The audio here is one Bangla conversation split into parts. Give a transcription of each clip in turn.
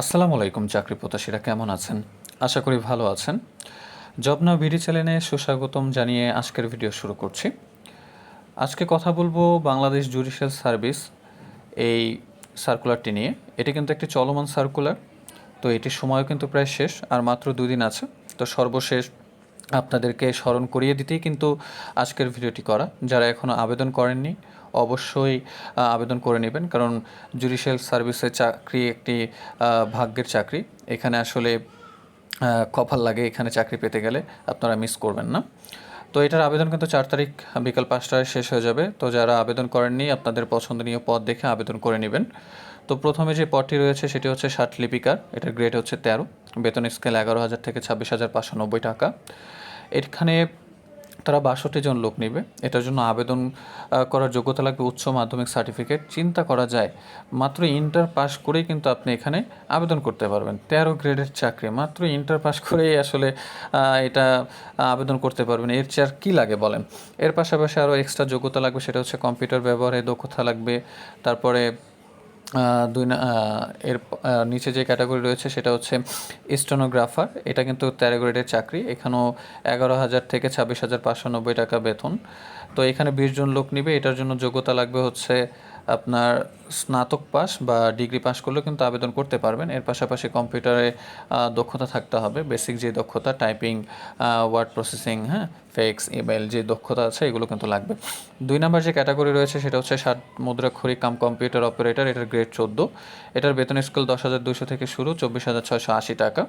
আসসালামু আলাইকুম চাকরি প্রত্যাশীরা কেমন আছেন? আশা করি ভালো আছেন। জব নাও বিডি চ্যানেলে সুস্বাগতম জানিয়ে আজকের ভিডিও শুরু করছি। আজকে কথা বলবো বাংলাদেশ জুডিশিয়াল সার্ভিস এই সার্কুলারটি নিয়ে। এটি কিন্তু একটি চলমান সার্কুলার, তো এটির সময়ও কিন্তু প্রায় শেষ, আর মাত্র 2 দিন আছে। তো সর্বশেষ আপনাদেরকে স্মরণ করিয়ে দিতেই কিন্তু আজকের ভিডিওটি করা। যারা এখনও আবেদন করেননি অবশ্যই আবেদন করে নেবেন, কারণ জুডিশিয়াল সার্ভিসের চাকরি একটি ভাগ্যের চাকরি। এখানে আসলে কপাল লাগে এখানে চাকরি পেতে গেলে, আপনারা মিস করবেন না। তো এটার আবেদন কিন্তু 4 তারিখ বিকাল 5টায় শেষ হয়ে যাবে। তো যারা আবেদন করেননি আপনাদের পছন্দনীয় পদ দেখে আবেদন করে নেবেন। তো প্রথমে যে পদটি রয়েছে সেটি হচ্ছে ষাটলিপিকার। এটার গ্রেড হচ্ছে 13, বেতন স্কেল 11,000 থেকে 26,590 টাকা। এখানে তারা 62 জন লোক নেবে। এটার জন্য আবেদন করার যোগ্যতা লাগবে উচ্চ মাধ্যমিক সার্টিফিকেট। চিন্তা করা যায়, মাত্র ইন্টার পাস করেই কিন্তু আপনি এখানে আবেদন করতে পারবেন। 13 গ্রেডের চাকরি, মাত্র ইন্টার পাস করেই আসলে এটা আবেদন করতে পারবেন। এর চেয়ে আর কী লাগে বলেন? এর পাশাপাশি আরও এক্সট্রা যোগ্যতা লাগবে, সেটা হচ্ছে কম্পিউটার ব্যবহারে দক্ষতা লাগবে। তারপরে এর নিচে যে ক্যাটাগরি রয়েছে সেটা হচ্ছে স্টেনোগ্রাফার। এটা কিন্তু 13 গ্রেডের চাকরি। এখানেও 11,000 থেকে 26,590 টাকা বেতন। তো এখানে 20 জন লোক নিবে। এটার জন্য যোগ্যতা লাগবে হচ্ছে আপনার স্নাতক পাস বা ডিগ্রি পাস করলেও কিন্তু আবেদন করতে পারবেন। এর পাশাপাশি কম্পিউটারে দক্ষতা থাকতে হবে, বেসিক যে দক্ষতা, টাইপিং, ওয়ার্ড প্রসেসিং, হ্যাঁ, ফেক্স, ইমেল, যে দক্ষতা আছে এগুলো কিন্তু লাগবে। 2 নম্বর যে ক্যাটাগরি রয়েছে সেটা হচ্ছে 60 মুদ্রাক্ষরী কাম কম্পিউটার অপারেটর। এটার গ্রেড 14। এটার বেতন স্কেল 10,200 থেকে শুরু, 24,680 টাকা।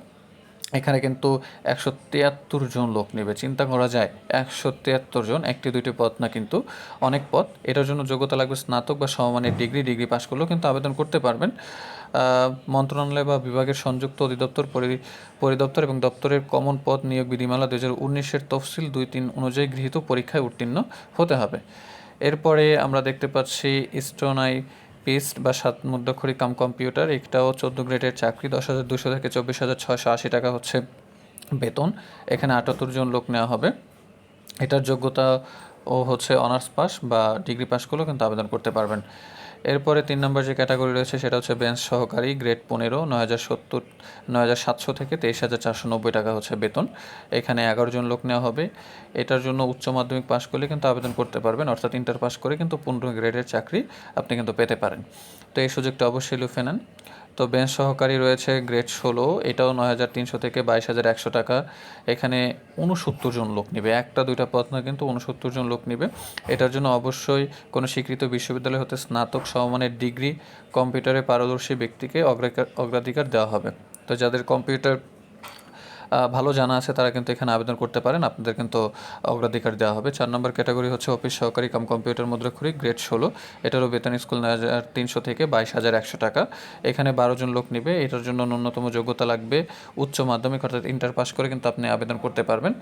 এখানে কিন্তু 173 জন লোক নেবে। চিন্তা করা যায়, 173 জন, একটি দুইটি পদ না, কিন্তু অনেক পদ। এটার জন্য যোগ্যতা লাগবে স্নাতক বা সমমানের ডিগ্রি পাস করলেও কিন্তু আবেদন করতে পারবেন। মন্ত্রণালয় বা বিভাগের সংযুক্ত অধিদপ্তর, পরিদপ্তর এবং দপ্তরের কমন পদ নিয়োগ বিধিমালা 2019-এর তফসিল 2-3 অনুযায়ী গৃহীত পরীক্ষায় উত্তীর্ণ হতে হবে। এরপরে আমরা দেখতে পাচ্ছি স্টোনাই পিস্ট বা 7 মুদ্রাক্ষরী কাম কম্পিউটার। এটাও 14 গ্রেডের চাকরি। 10,200 থেকে 24,680 টাকা হচ্ছে বেতন। এখানে 78 জন লোক নেওয়া হবে। এটার যোগ্যতা ও হচ্ছে অনার্স পাস বা ডিগ্রি পাস করলেও কিন্তু আবেদন করতে পারবেন। এরপরে 3 নম্বর যে ক্যাটাগরি রয়েছে সেটা হচ্ছে বেঞ্চ সহকারী, গ্রেড 15, 9,700 থেকে 23,490 টাকা হচ্ছে বেতন। এখানে 11 জন লোক নেওয়া হবে। এটার জন্য উচ্চ মাধ্যমিক পাস করলে কিন্তু আবেদন করতে পারবেন, অর্থাৎ ইন্টার পাস করে কিন্তু 15 গ্রেডের চাকরি আপনি কিন্তু পেতে পারেন। তো এই সুযোগটা অবশ্যই লুফে নেন। তো বেঞ্চ সহকারী রয়েছে গ্রেড 16, এটাও 9,300 থেকে 22,100 টাকা। এখানে 69 জন লোক নেবে, একটা দুইটা পদ না, কিন্তু 69 জন লোক নেবে। এটার জন্য অবশ্যই কোনো স্বীকৃত বিশ্ববিদ্যালয় হতে স্নাতক সমমানের ডিগ্রি কম্পিউটারে পারদর্শী ব্যক্তিকে অগ্রাধিকার দেওয়া হবে। তো যাদের কম্পিউটার ভালো জানা আছে তারা কিন্তু এখানে আবেদন করতে পারেন, আপনাদের কিন্তু অগ্রাধিকার দেওয়া হবে। 4 নম্বর ক্যাটাগরি হচ্ছে অফিস সহকারী কাম কম্পিউটার মুদ্রাক্ষরী, গ্রেড 16। এটারও বেতন স্কুল 9,300 থেকে 22,100 টাকা। এখানে 12 জন লোক নেবে। এটার জন্য ন্যূনতম যোগ্যতা লাগবে উচ্চ মাধ্যমিক, অর্থাৎ ইন্টার পাস করে কিন্তু আপনি আবেদন করতে পারবেন।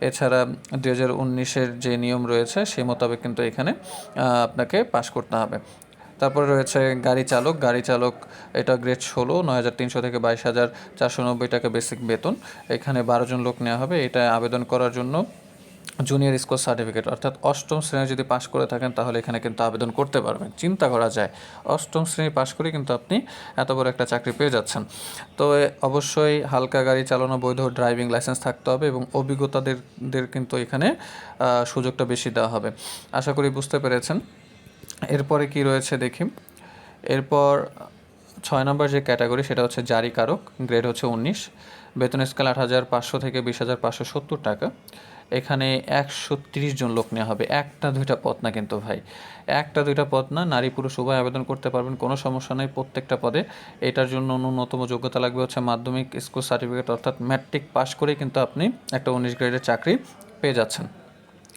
এছাড়া 2019-এর যে নিয়ম রয়েছে সেই মোতাবেক কিন্তু এখানে আপনাকে পাস করতে হবে। তারপরে রয়েছে গাড়ি চালক। এটা গ্রেড 16, 9,300 থেকে 22,490 টাকা বেসিক বেতন। এখানে 12 জন লোক নেওয়া হবে। এটা আবেদন করার জন্য জুনিয়র স্কুল সার্টিফিকেট, অর্থাৎ 8ম শ্রেণী যদি পাস করে থাকেন তাহলে এখানে কিন্তু আবেদন করতে পারবেন। চিন্তা করা যায়, 8ম শ্রেণী পাস করে কিন্তু আপনি এত বড় একটা চাকরি পেয়ে যাচ্ছেন। তো অবশ্যই হালকা গাড়ি চালানো, বৈধ ড্রাইভিং লাইসেন্স থাকতে হবে এবং অভিজ্ঞতাদের কিন্তু এখানে সুযোগটা বেশি দেওয়া হবে। আশা করি বুঝতে পেরেছেন। এরপরে কি রয়েছে দেখি। এরপর 6 নম্বর যে ক্যাটাগরি সেটা হচ্ছে জারিকারক, গ্রেড হচ্ছে 19, বেতন স্কেল 8,500 থেকে 20,570 টাকা। এখানে 130 জন লোক নেওয়া হবে, একটা দুইটা পদ না কিন্তু ভাই, একটা দুইটা পদ না, নারী পুরুষ উভয় আবেদন করতে পারবেন, কোনো সমস্যা নেই প্রত্যেকটা পদে। এটার জন্য ন্যূনতম যোগ্যতা লাগবে হচ্ছে মাধ্যমিক স্কুল সার্টিফিকেট, অর্থাৎ ম্যাট্রিক পাস করেই কিন্তু আপনি একটা 19 গ্রেডের চাকরি পেয়ে যাচ্ছেন।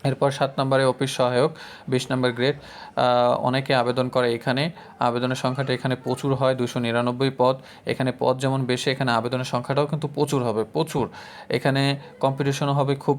এরপর 7 নম্বরে অফিস সহায়ক, 20 নম্বর গ্রেড। অনেকে আবেদন করে এখানে, আবেদনের সংখ্যাটা এখানে প্রচুর হয়, 299 পদ। এখানে পদ যেমন বেশি, এখানে আবেদনের সংখ্যাটাও কিন্তু প্রচুর হবে, প্রচুর। এখানে কম্পিটিশনও হবে খুব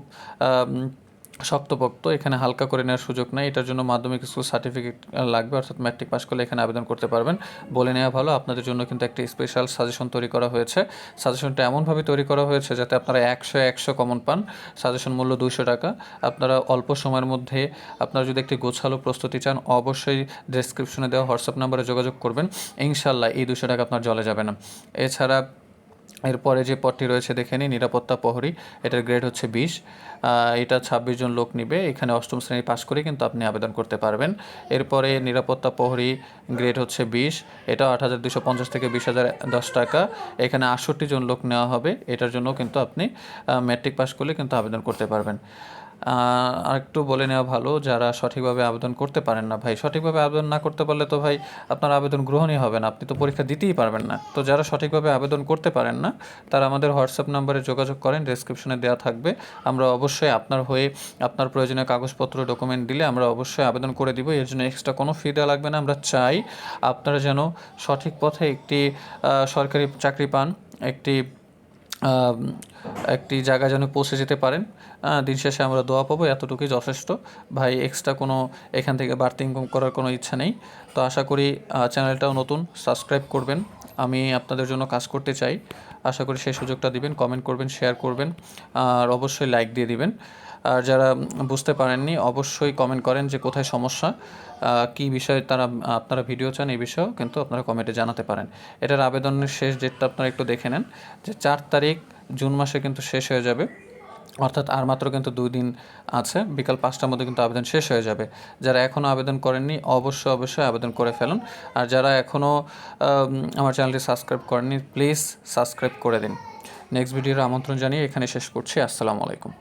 শক্তপোক্ত, এখানে হালকা করে নেওয়ার সুযোগ নেই। এটার জন্য মাধ্যমিক স্কুল সার্টিফিকেট লাগবে, অর্থাৎ ম্যাট্রিক পাস করলে এখানে আবেদন করতে পারবেন। বলে নেওয়া ভালো, আপনাদের জন্য কিন্তু একটি স্পেশাল সাজেশন তৈরি করা হয়েছে। সাজেশনটা এমনভাবে তৈরি করা হয়েছে যাতে আপনারা 100 কমন পান। সাজেশন মূল্য 200 টাকা। আপনারা অল্প সময়ের মধ্যে আপনারা যদি একটি গোছালো প্রস্তুতি চান, অবশ্যই ডেসক্রিপশনে দেওয়া হোয়াটসঅ্যাপ নাম্বারে যোগাযোগ করবেন। ইনশাল্লাহ এই 200 টাকা আপনার জলে যাবে না। এছাড়া এরপরে যে পদটি রয়েছে দেখে নিই, নিরাপত্তা প্রহরী। এটার গ্রেড হচ্ছে 20। এটা 26 জন লোক নিবে। এখানে অষ্টম শ্রেণী পাশ করে কিন্তু আপনি আবেদন করতে পারবেন। এরপরে নিরাপত্তা প্রহরী গ্রেড হচ্ছে 20। এটা 8,250 থেকে 20,010 টাকা। এখানে 68 জন লোক নেওয়া হবে। এটার জন্য কিন্তু আপনি ম্যাট্রিক পাস করলে কিন্তু আবেদন করতে পারবেন। আরেকটু বলে নেওয়া ভালো, যারা সঠিকভাবে আবেদন করতে পারেন না ভাই, সঠিকভাবে আবেদন না করতে পারলে তো ভাই আপনার আবেদন গ্রহণই হবে না, আপনি তো পরীক্ষা দিতেই পারবেন না। তো যারা সঠিকভাবে আবেদন করতে পারেন না তারা আমাদের হোয়াটসঅ্যাপ নাম্বারে যোগাযোগ করেন, ডেসক্রিপশনে দেওয়া থাকবে। আমরা অবশ্যই আপনার হয়ে আপনার প্রয়োজনীয় কাগজপত্র ডকুমেন্ট দিলে আমরা অবশ্যই আবেদন করে দিব। এর জন্য এক্সট্রা কোনো ফি দেওয়া লাগবে না। আমরা চাই আপনারা যেন সঠিক পথে একটি সরকারি চাকরি পান, একটি জায়গায় যেন পৌঁছে যেতে পারেন। দিন শেষে আমরা দোয়া পাবো, এতটুকুই যথেষ্ট ভাই। এক্সট্রা কোনো এখান থেকে বাড়তি ইনকাম করার কোনো ইচ্ছা নেই। তো আশা করি চ্যানেলটাও নতুন, সাবস্ক্রাইব করবেন। আমি আপনাদের জন্য কাজ করতে চাই, আশা করি সেই সুযোগটা দিবেন। কমেন্ট করবেন, শেয়ার করবেন, আর অবশ্যই লাইক দিয়ে দিবেন। আর যারা বুঝতে পারেননি অবশ্যই কমেন্ট করেন যে কোথায় সমস্যা, কী বিষয়ে আপনারা ভিডিও চান, এই বিষয়েও কিন্তু আপনারা কমেন্টে জানাতে পারেন। এটার আবেদনের শেষ ডেটটা আপনারা একটু দেখে নেন, যে 4 তারিখ জুন মাসে কিন্তু শেষ হয়ে যাবে, অর্থাৎ আর মাত্র কিন্তু 2 দিন আছে। বিকাল 5টার মধ্যে কিন্তু আবেদন শেষ হয়ে যাবে। যারা এখনও আবেদন করেননি অবশ্যই আবেদন করে ফেলুন। আর যারা এখনও আমার চ্যানেলটি সাবস্ক্রাইব করেননি প্লিজ সাবস্ক্রাইব করে দিন। নেক্সট ভিডিওর আমন্ত্রণ জানিয়ে এখানে শেষ করছি। আসসালামু আলাইকুম।